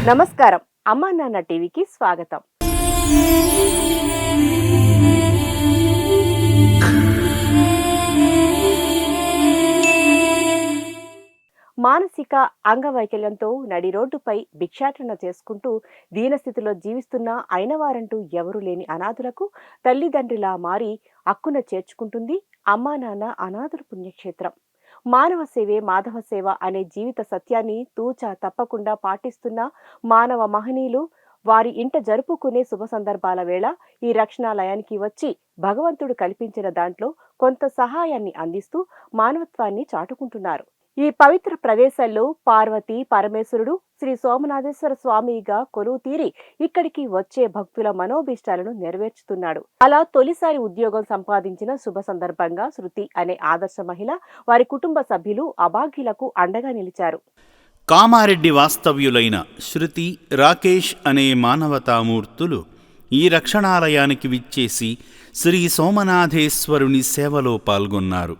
నమస్కారం. అమ్మా నాన్న టీవీకి స్వాగతం. మానసిక అంగవైకల్యంతో నడి రోడ్డుపై భిక్షాటన చేసుకుంటూ దీనస్థితిలో జీవిస్తున్న అయినవారంటూ ఎవరూ లేని అనాథులకు తల్లిదండ్రిలా మారి అక్కున చేర్చుకుంటుంది అమ్మా నాన్న అనాథుల పుణ్యక్షేత్రం. మానవ సేవే మాధవ సేవ అనే జీవిత సత్యాన్ని తూచా తప్పకుండా పాటిస్తున్న మానవ మహనీయులు వారి ఇంట జరుపుకునే శుభ సందర్భాల వేళ ఈ రక్షణాలయానికి వచ్చి భగవంతుడు కల్పించిన దాంట్లో కొంత సహాయాన్ని అందిస్తూ మానవత్వాన్ని చాటుకుంటున్నారు. ఈ పవిత్ర ప్రదేశాల్లో పార్వతీ పరమేశ్వరుడు శ్రీ సోమనాథేశ్వర స్వామిగా కొలువు తీరి ఇక్కడికి వచ్చే భక్తుల మనోభీష్టాలను నెరవేర్చుతున్నాడు. అలా తొలిసారి ఉద్యోగం సంపాదించిన శుభ సందర్భంగా శృతి అనే ఆదర్శ మహిళ వారి కుటుంబ సభ్యులు అభాగ్యులకు అండగా నిలిచారు. కామారెడ్డి వాస్తవ్యులైన శృతి, రాకేష్ అనే మానవతామూర్తులు ఈ రక్షణాలయానికి విచ్చేసి శ్రీ సోమనాథేశ్వరుని సేవలో పాల్గొన్నారు.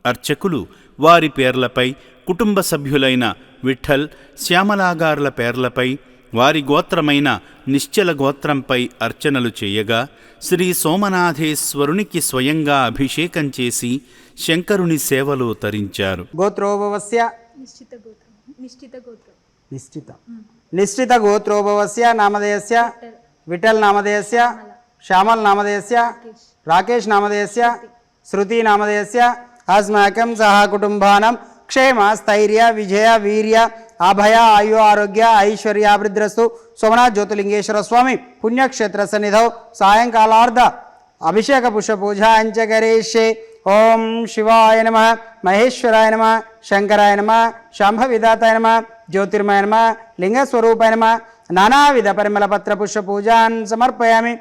అర్చకులు వారి పేర్లపై, కుటుంబ సభ్యులైన విఠల్, శ్యామలాగార్ల పేర్లపై, వారి గోత్రమైన నిశ్చల గోత్రంపై అర్చనలు చేయగా శ్రీ సోమనాథేశ్వరునికి స్వయంగా అభిషేకం చేసి శంకరుని సేవలో తరించారు. నిశ్చిత గోత్రోభవస్య నామధేయస్య విఠల్ నామధేయస్య శ్యామల్ నామధేయస్య రాకేష్ నామధేయస్య శృతి నామధేయస్య अस्माकं सह कुटुंबानां क्षेम स्थैर्य विजय वीर्य अभय आयु आरोग्य ऐश्वर्याभिवृद्धिरस्तु. सोमनाथ ज्योतिर्लिंगेश्वर स्वामी पुण्यक्षेत्र सन्निधौ सायंकालार्ध अभिषेक पुष्प पूजा च करिष्ये. ओम शिवाय नमः, महेश्वराय नमः, शंकराय नमः, शांभविदाताय नमः, ज्योतिर्मय नमः, लिंगस्वरूपाय नमः. नानाविध परिमल पत्र पुष्प पूजान् समर्पयामि.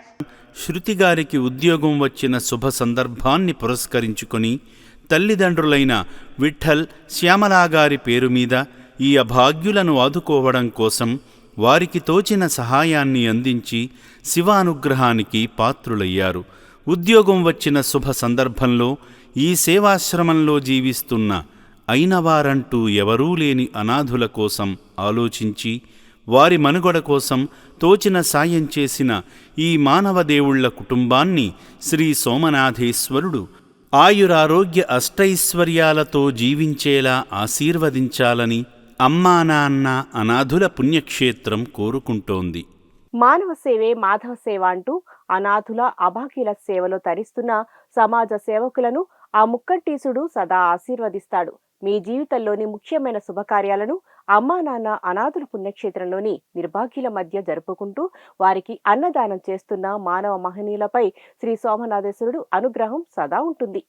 శృతి గారికి ఉద్యోగం వచ్చిన శుభ సందర్భాన్ని పురస్కరించుకొని తల్లిదండ్రులైన విఠల్, శ్యామలాగారి పేరు మీద ఈ అభాగ్యులను ఆదుకోవడం కోసం వారికి తోచిన సహాయాన్ని అందించి శివానుగ్రహానికి పాత్రులయ్యారు. ఉద్యోగం వచ్చిన శుభ సందర్భంలో ఈ సేవాశ్రమంలో జీవిస్తున్న అయినవారంటూ ఎవరూ లేని అనాథుల కోసం ఆలోచించి వారి మనుగడ కోసం తోచిన సాయం చేసిన ఈ మానవదేవుళ్ల కుటుంబాన్ని శ్రీ సోమనాథేశ్వరుడు ఆయురారోగ్య అష్టైశ్వర్యాలతో జీవించేలా ఆశీర్వదించాలని అమ్మా నాన్న అనాథుల పుణ్యక్షేత్రం కోరుకుంటోంది. మానవ సేవే మాధవ సేవ అంటూ అనాథుల అభాగ్యుల సేవలో తరిస్తున్న సమాజ సేవకులను ఆ ముక్కంటీసుడు సదా ఆశీర్వదిస్తాడు. మీ జీవితంలోని ముఖ్యమైన శుభకార్యాలను అమ్మా నాన్న అనాథుల పుణ్యక్షేత్రంలోని నిర్భాగ్యుల మధ్య జరుపుకుంటూ వారికి అన్నదానం చేస్తున్న మానవ మహనీయులపై శ్రీ సోమనాథేశ్వరుడు అనుగ్రహం సదా ఉంటుంది.